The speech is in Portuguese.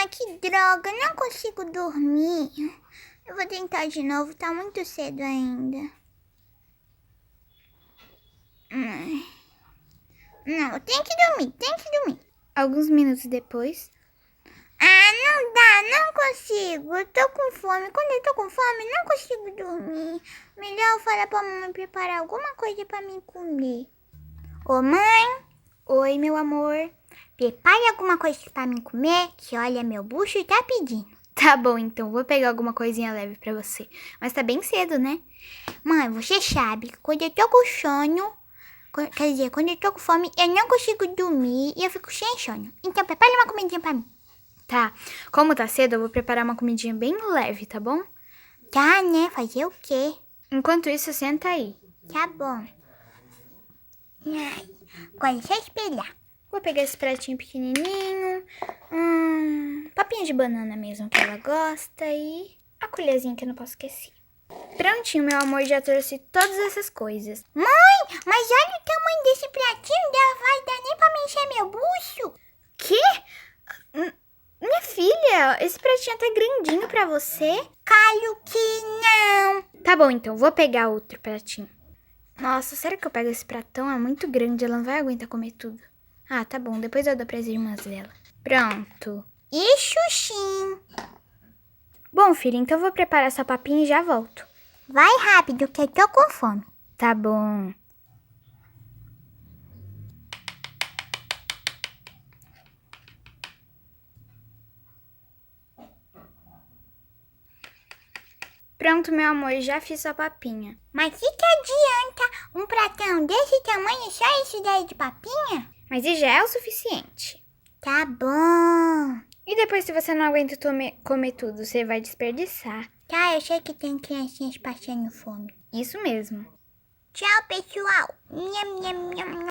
Ai, que droga, não consigo dormir. Eu vou tentar de novo, tá muito cedo ainda. Não, tem que dormir. Alguns minutos depois. Ah, não dá, não consigo. Eu tô com fome. Quando eu tô com fome, não consigo dormir. Melhor eu falar pra mamãe preparar alguma coisa pra mim comer. Ô, mãe. Oi, meu amor. Prepare alguma coisa pra mim comer, que olha, meu bucho tá pedindo. Tá bom, então. Vou pegar alguma coisinha leve pra você. Mas tá bem cedo, né? Mãe, você sabe que quando eu tô com sono, quer dizer, quando eu tô com fome, eu não consigo dormir e eu fico sem sono. Então prepare uma comidinha pra mim. Tá. Como tá cedo, eu vou preparar uma comidinha bem leve, tá bom? Tá, né? Fazer o quê? Enquanto isso, senta aí. Tá bom. Ai, agora é só esperar. Vou pegar esse pratinho pequenininho. Papinha de banana mesmo que ela gosta e a colherzinha que eu não posso esquecer. Prontinho, meu amor, já trouxe todas essas coisas. Mãe, mas olha o tamanho desse pratinho, não vai dar nem pra me encher meu bucho. Quê? Minha filha, esse pratinho tá grandinho pra você. Claro que não. Tá bom, então, vou pegar outro pratinho. Nossa, será que eu pego esse pratão? É muito grande, ela não vai aguentar comer tudo. Ah, tá bom, depois eu dou pras irmãs dela. Pronto. Isso sim. Bom, filha, então eu vou preparar essa papinha e já volto. Vai rápido, que eu tô com fome. Tá bom. Pronto, meu amor, já fiz sua papinha. Mas que adianta um pratão desse tamanho, só isso daí de papinha? Mas e já é o suficiente. Tá bom. E depois, se você não aguenta comer tudo, você vai desperdiçar. Tá, eu sei que tem criancinhas passando fome. Isso mesmo. Tchau, pessoal. Nham, nham, nham.